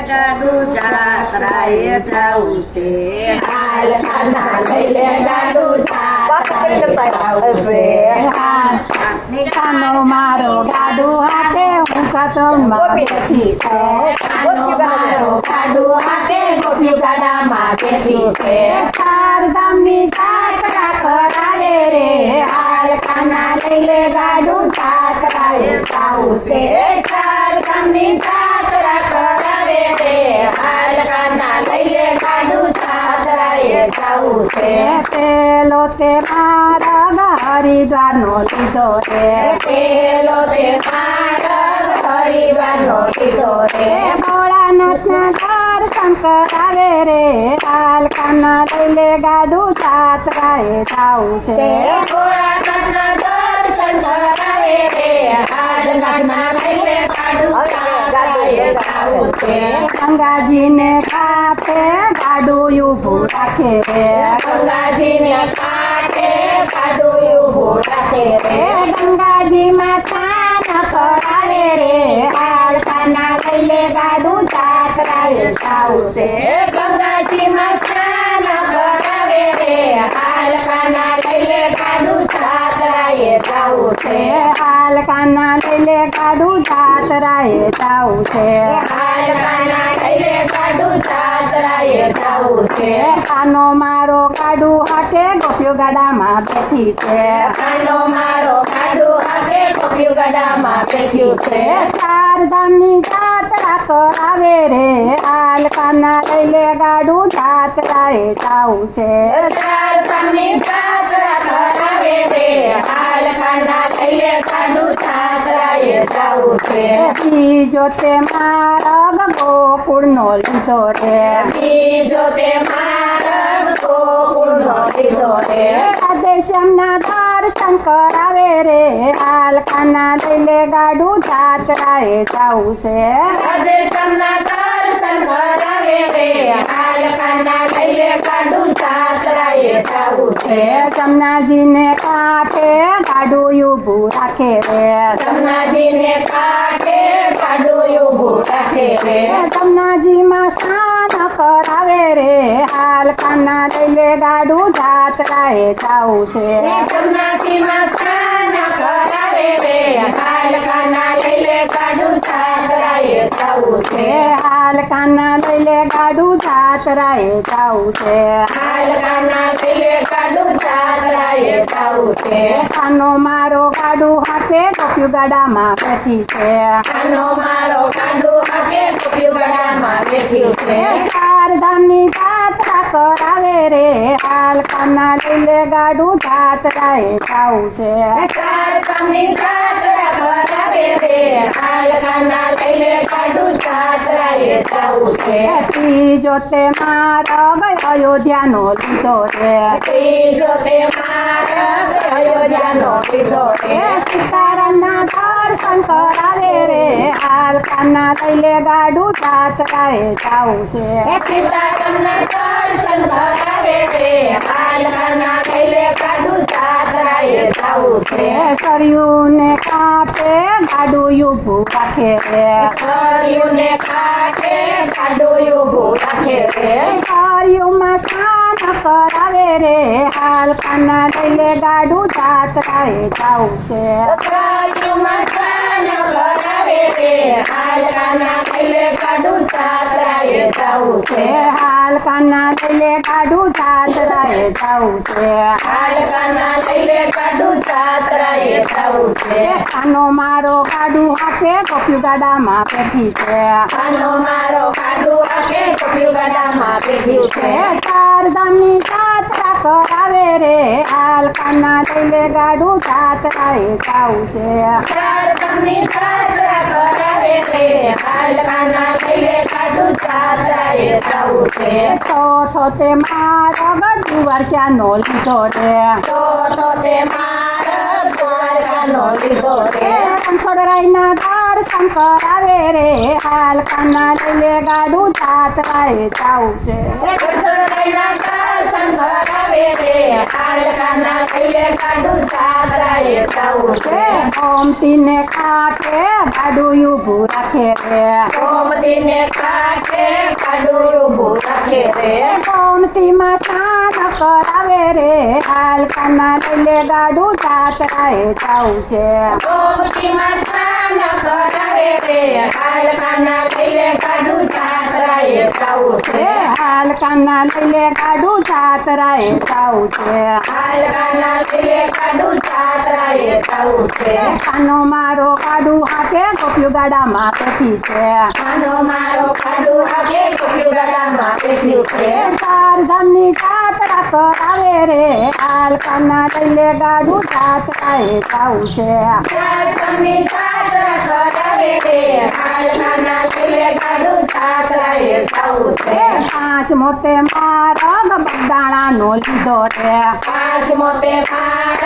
ગાડું જાત્રાએ જાવું છે હાલ કાના લઈ લે ગાડું જાત્રાએ જાવું છે કાનો મારો ગાડું હાથે હું કતમમાં બેઠી છે કાનો મારો ગાડું હાથે ગોપીઓ ગાડામાં બેઠી છે ચાર ધામની જાત્રા કરાવે રે હાલ કાના લઈ લે ગાડું જાત્રાએ જાવું છે ચાર ધામની જાત્રા કરાવે રે હાલ કાના લઈ લે ગાડું જાત્રાએ જાવું છે પેલો તે માર્ગ હરિદ્વારનો લીધો રે પેલો તે માર્ગ હરિદ્વારનો લીધો રે ભોળાનાથના દર્શન કરાવે રે હાલ કાના લઈ લે ગાડું જાત્રાએ જાવું છે ભોળાનાથના દર્શન કરાવે રે હાલ કાના લઈ લે ગાડું જાત્રાએ જાવું છે ગંગાજીને કાંઠે ગાડું ઊભું રાખે રે ગંગાજીને કાંઠે ગાડું ઊભું રાખે રે ગંગાજીમાં સ્નાન કરાવે રે હાલ કાના લઈ લે ગાડું જાત્રાએ જાવું છે ગંગાજીમાં સ્નાન કરાવે રે હાલ કાના લઈ લે ગાડું જાત્રાએ જાવું છે હાલ કાના લઈ લે ગાડું જાત્રાએ જાવું છે હાલ કાના લઈ લે ગાડું જાત્રાએ જાવું છે કાનો મારો ગાડું હાથે ગોપીઓ ગાડામાં બેઠી છે કાનો મારો ગાડું હાથે ગોપીઓ ગાડામાં બેઠ્યું છે ચાર ધામની જાત્રા કરાવે રે હાલ કાના લઈ લે ગાડું જાત્રાએ જાવું છે ચાર ધામની જાત્રા કરાવે રે હાલ કાના લઈ લે ગાડું જાત્રાએ જાવું છે બીજો તે માર્ગ ગોકુળનો લીધો રે બીજો તે માર્ગ ગોકુળનો લીધો રે રાધેશ્યામના દર્શન કરાવે રે હાલ કાના લઈ લે ગાડું જાત્રાએ જાવું છે રાધેશ્યામના દર્શન કરાવે રે હાલ કાના લઈ લે ગાડું જાત્રાએ જાવું છે જમનાજીને કાંઠે ગાડું ઊભું રાખે રે જમનાજીને કાંઠે ગાડું ઊભું રાખે રે જમનાજીમાં સ્નાન કરાવે રે હાલ કાના લઈ લે ગાડું જાત્રાએ જાવું છે જમનાજીમાં સ્નાન કરાવે રે હાલ કાના લઈ લે ગાડું જાત્રાએ જાવું છે હાલ કાના લઈ લે ગાડું જાત્રાએ જાવું છે હાલ કાના લઈ લે ગાડું જાત્રાએ જાવું છે કાનો મારો ગાડું હાથે ગોપીઓ ગાડામાં બેઠી છે કાનો મારો ગાડું હાથે ગોપીઓ ગાડામાં બેઠ્યું છે ચાર ધામની જાત્રા કરાવે રે હાલ કાના લઈ લે ગાડું જાત્રાએ જાવું છે ચાર ધામની જાત્રા કરાવે રે હાલ કાના લઈ લે ગાડું જાત્રાએ જાવું છે ત્રીજો તે માર્ગ અયોધ્યાનો લીધો રે ત્રીજો તે માર્ગ અયોધ્યાનો લીધો રે સીતારામના દર્શન કરાવે રે હાલ કાના લઈ લે ગાડું જાત્રાએ જાવું છે સીતારામના દર્શન કરાવે રે હાલ કાના લઈ લે ગાડું જાત્રાએ જાવું છે સરયુને કાંઠે ગાડું ઊભું રાખે રે સરયુને કાંઠે ગાડું ઊભું રાખે રે સરયુમાં સ્નાન કરાવે રે હાલ કાના લઈ લે ગાડું જાત્રાએ જાવું છે સરયુમાં સ્નાન કરાવે રે હાલ કાના લઈ લે ગાડું જાત્રાએ જાવું છે હાલ કાના લઈ લે ગાડું જાત્રાએ જાવું છે હાલ કાના લઈ લે ગાડું જાત્રાએ જાવું છે કાનો મારો ગાડું હાથે ગોપીઓ ગાડામાં બેઠી છે કાનો મારો ગાડું હાથે ગોપીઓ ગાડામાં બેઠ્યું છે ચાર ધામની જાત્રા કરાવે રે હાલ કાના લઈ લે ગાડું જાત્રાએ જાવું છે ચાર ધામની જાત્રા કરાવે રે હાલ કાના લઈ લે ગાડું જાત્રાએ જાવું છે ચોથો તે માર્ગ દ્વારકાનો લીધો રે તો તે માર્ગ દ્વારકાનો લીધો રે રણછોડરાયના દર્શન કરાવે રે હાલ કાના લઈ લે ગાડું જાત્રાએ જાવું છે રણછોડરાયના દર્શન કરાવે રે હાલકાના લઈને ગાડું જાત્રાએ જવું છે ગોમતીને કાંઠે ગાડું ઊભું રાખે રે ગોમતીને કાંઠે ગાડું ઊભું રાખે રે ગોમતીમાં સ્નાન કરાવે રે હાલકાના લઈને ગાડું જાત્રાએ જવું છે ગોમતીમાં સ્નાન કરાવે રે હાલકાના લઈને ગાડું જાત્રાએ જવું છે હાલકાના લઈને ગાડું જાત્રાએ જવું છે હાલકાના લઈને ગાડું જાત્રાએ જવું છે કાનો મારો ગાડું હાકે ગોપ્યું ગાડામાં બેઠી છે કાનો મારો ગાડું હાકે ગોપ્યું ગાડામાં બેઠ્યું છે ચારધામની જાત્રા કરાવે રે હાલકાના લઈને ગાડું જાત્રાએ જવું છે ચારધામની જાત્રા કરાવે રે હાલકાના લઈને ગાડું જાત્રાએ જવું છે પાંચ મોતે મારગ બગદાણાનો લીધો રે પાંચમો તે માર્ગ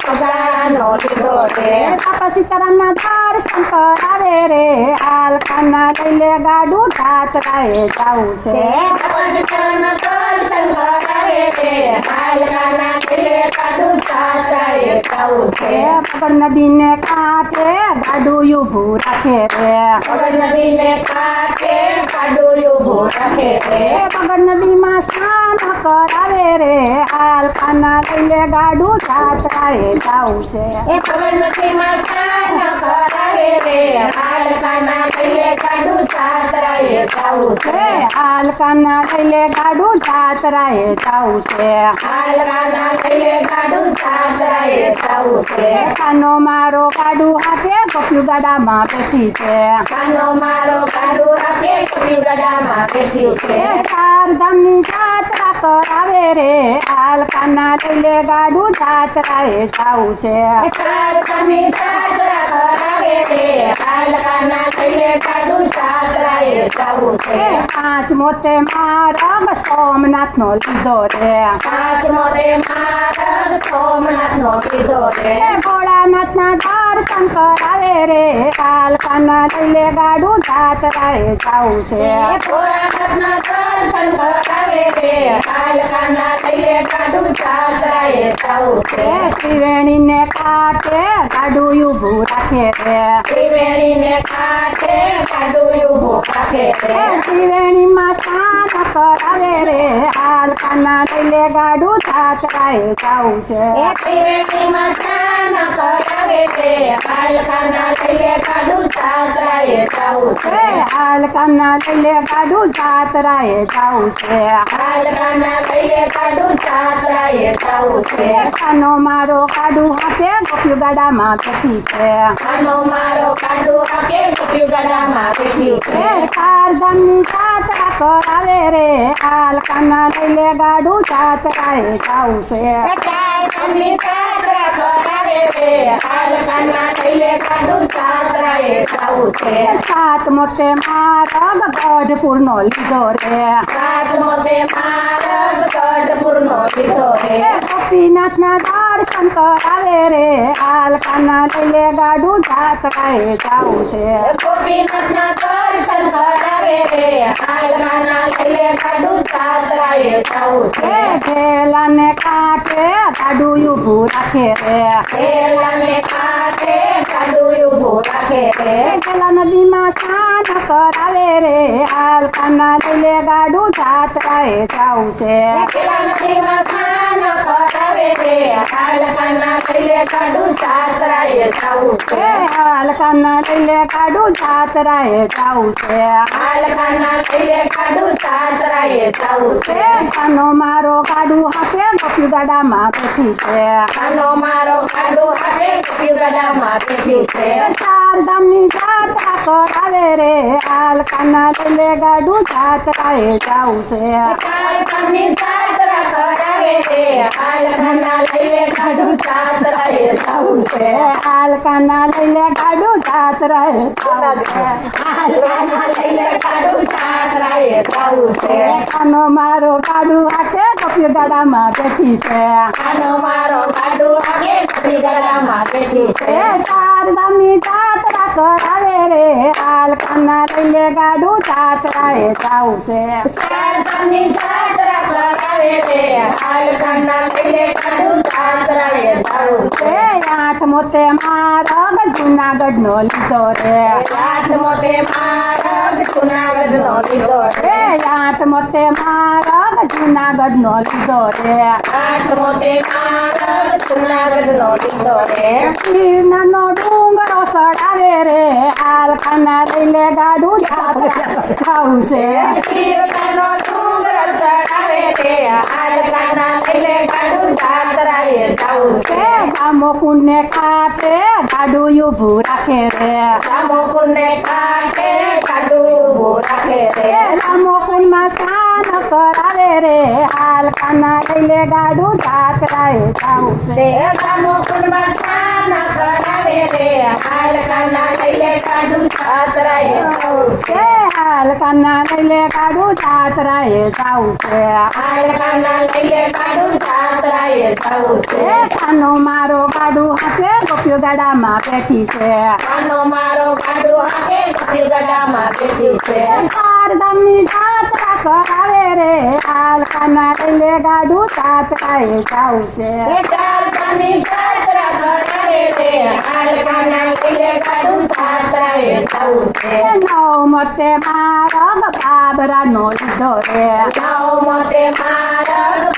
પગારનો લીધો છે બાપા સીતારામના દર્શન કરાવે રે હાલકાના લઈને ગાડું જાત્રાએ જવું છે પવિત્રનો દર્શન કરાવે છે હાલકાના લઈને ગાડું જાત્રાએ જવું છે પગડ નદીને કાંઠે ગાડું ઊભું રાખે રે પગડ નદીને કાંઠે ગાડું ઊભું રાખે છે પગડ નદીમાં સ્નાન કરાવે રે હાલકાના લઈને ગાડું જાત્રાએ જવું છે એ પગડ નદીમાં સ્નાન કરાવે રે હાલકાના લઈને ગાડું જાત્રાએ જવું છે હાલકાના લઈને ગાડું જાત્રાએ જવું છે હાલકાના લઈને ગાડું જાત્રાએ જવું છે કાનો મારો ગાડું હાકે ગોપ્યું ગાડામાં બેઠી છે કાનો મારો ગાડું હાકે ગોપ્યું ગાડામાં બેઠ્યું છે ચારધામની જાત્રા કરાવે રે હાલકાના લઈને ગાડું જાત્રાએ જવું છે ચારધામની જાત્રા કરાવે રે હાલકાના લઈને ગાડું જાત્રાએ જવું છે પાંચ મોતે મારગ સોમનાથનો લીધો રે પાંચમો તે માર્ગ સોમનાથનો લીધો છે ભોળાનાથના દર્શન કરાવે રે હાલકાના લઈને ગાડું જાત્રાએ જવું છે ભોળાનાથના દર્શન કરાવે રે હાલકાના લઈને ગાડું જાત્રાએ જવું છે ત્રિવેણીને કાંઠે ગાડું ઊભું રાખે રે ત્રિવેણીને કાંઠે ગાડું ઊભું રાખે છે ત્રિવેણીમાં સ્નાન કરાવે રે હાલકાના લઈને ગાડું જાત્રાએ જવું છે ત્રિવેણીમાં સ્નાન કરાવે છે હાલકાના લઈને ગાડું જાત્રાએ જવું છે હાલકાના લઈને ગાડું જાત્રાએ જવું છે હાલકાના લઈને ગાડું જાત્રાએ જવું છે કાનો મારો ગાડું હાકે ગોપ્યું ગાડામાં બેઠી છે કાનો મારો ગાડું હાકે ગોપ્યું ગાડામાં બેઠ્યું છે ચારધામની જાત્રા કરાવે રે હાલકાના લઈને ગાડું જાત્રાએ જવું છે ચારધામની જાત્રા કરાવે રે હાલકાના લઈને ગાડું જાત્રાએ જવું છે સાત મોતે મારગ ગઢપુરનો લીધો રે સાતમો તે માર્ગ ગઢપુરનો લીધો છે ગોપીનાથના દર્શન કરાવે રે હાલકાના લઈને ગાડું જાત્રાએ જવું છે ગોપીનાથના દર્શન કરાવે રે હાલકાના લઈને ગાડું જાત્રાએ જવું છે ઢેલાને કાંઠે ગાડું ઊભું રાખે રે પેલાને કાંઠે ગાડું ઊભું રાખે છે ઢેલા નદીમાં સ્નાન કરાવે રે હાલકાના લઈને ગાડું જાત્રાએ જવું છે પેલા નદીમાં સ્નાન કરાવે છે હાલકાના લઈને ગાડું જાત્રાએ જવું છે હાલકાના લઈને ગાડું જાત્રાએ જવું છે હાલકાના લઈને ગાડું જાત્રાએ જવું છે કાનો મારો ગાડું હાકે ગોપ્યું ગાડામાં બેઠી છે કાનો મારો ગાડું હાકે ગોપ્યું ગાડામાં બેઠી છે ચારધામની જાત્રા કરાવે રે હાલકાના લઈને ગાડું જાત્રાએ જવું છે ચારધામની જાત્રા કરાવે છે હાલકાના લઈને ગાડું જાત્રાએ જવું છે હાલકાના લઈને ગાડું જાત્રાએ જવું છે હાલકાના લઈને ગાડું જાત્રાએ જવું છે કાનો મારો ગાડું હાકે ગોપ્યું ગાડામાં બેઠી છે કાનો મારો ગાડું હાકે ગોપ્યું ગાડામાં બેઠી છે ચારધામની જાત્રા કરાવે રે હાલકાના લઈને ગાડું જાત્રાએ જવું છે ચારધામની જાત્રા કરાવે કરાવે રે હાલ કાના લઈ લે ગાડું જાત્રાએ જાવું છે આઠમો તે માર્ગ જુનાગઢનો લીધો રે આઠમો તે માર્ગ જુનાગઢનો લીધો રે આઠમો તે માર્ગ જુનાગઢનો લીધો રે આઠમો તે માર્ગ જુનાગઢનો લીધો રે કીર્તનનો ડુંગરો સડાવે રે હાલ કાના લઈ લે ગાડું જાત્રાએ જાવું છે કીર્તનનો ડુંગર ચડાવે રે હાલ કાના લઈ લે ગાડું જાત્રાએ જાવું છે ગામો કુંડને કાંઠે ગાડું ઊભું રાખે રે રામો કુંડને કાંઠે ગાડું ઊભું રાખે રે રામો કુંડમાં સ્નાન કરાવે રે હાલ કાના લઈ લે ગાડું જાત્રાએ જાવું છે રામો કુંડમાં સ્નાન કરાવે રે હાલ કાના લઈ લે ગાડું જાત્રાએ જાવું છે હાલ કાના લઈ લે ગાડું જાત્રાએ જાવું છે હાલ કાના લઈ લે ગાડું જાત્રાએ જાવું છે કાનો મારો ગાડું હાથે ગોપીઓ ગાડામાં બેઠી છે કાનો મારો ગાડું હાથે ગોપી ગડામાં બેઠી છે ચાર ધામની જાત્રા કરાવે રે હાલ કાના લઈ લે ગાડું જાત્રાએ જાવું છે ચાર ધામની જાત્રા કરાવે રે હાલ કાના લઈ લે ગાડું જાત્રાએ જાવું છે નવમો તે માર્ગ બાબરાનો લીધો રે નવમો તે માર્ગ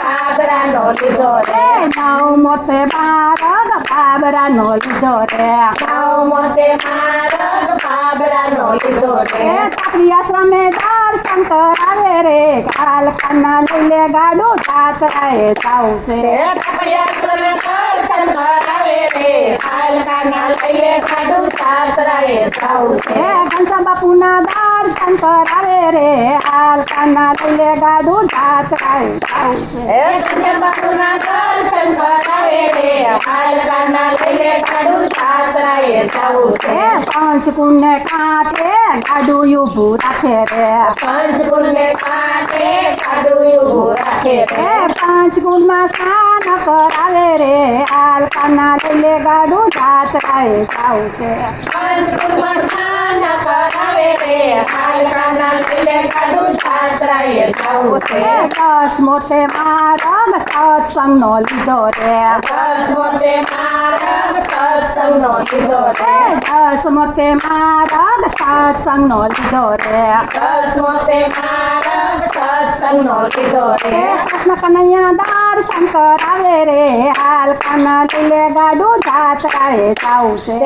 બાબરાનો લીધો રે નવમો તે માર્ગ બાબરાનો લીધો રે નવમો તે માર્ગ બાબરાનો લીધો રે તાપરી આશ્રમે દર્શન કરાવે રે હાલ કાના લઈ લે ગાડું જાત્રાએ જાવું છે કાપડિયાશ્રમે દર્શન કરાવે રે હાલ કાના લઈ લે ગાડું જાત્રાએ જાવું છે ઘનશ્યામ બાપુના દર્શન કરાવે રે હાલ કાના લઈ લે ગાડું જાત્રાએ જાવું છે બાપુના દર્શન કરાવે રે હાલ કાના લઈ લે ગાડું જાત્રાએ જાવું છે પંચકુંડને કાંઠે ગાડું ઊભું રાખે રે પંચકુંડને કાંઠે ગાડું ઊભું રાખે રે પંચકુંડમાં સ્નાન કરાવે રે હાલ કાના લઈ લે ગાડું જાત્રાએ જાવું છે પંચકુંડમાં સ્નાન કરાવે રે હાલ કાના લઈ લે ગાડું જાત્રાએ જાવું છે દસમો તે માર્ગ સત્સંગનો લીધો રે દસમો તે માર્ગ સત્સંગનો લીધો રે દસમો તે માર્ગ સત્સંગનો લીધો રે દસમો તે માર્ગ સત્સંગનો લીધો રે કૃષ્ણ કનૈયા દર્શન કરાવે રે હાલ કાના લઈ લે ગાડું જાત્રાએ જાવું છે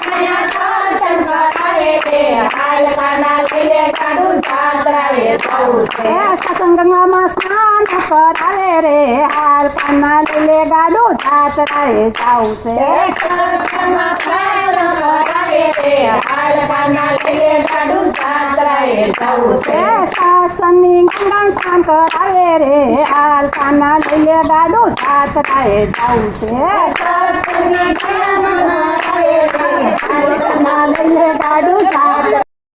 દર્શન કરાવે રે હાલ કાના લઈ લે ગાડું જાત્રાએ જાવું છે સત્સંગમાં સ્નાન કરાવે રે હાલ કાના લઈ લે ગાડું જાત્રાએ જાવું છે સત્સંગમાં સ્નાન કરાવે રે હાલ કાના લઈ લે ગાડું જાત્રાએ જાવું છે સત્સંગની ગંગા સ્નાન કરાવે રે હાલ કાના લઈ લે ગાડું જાત્રાએ જાવું છે સત્સંગના કરાવે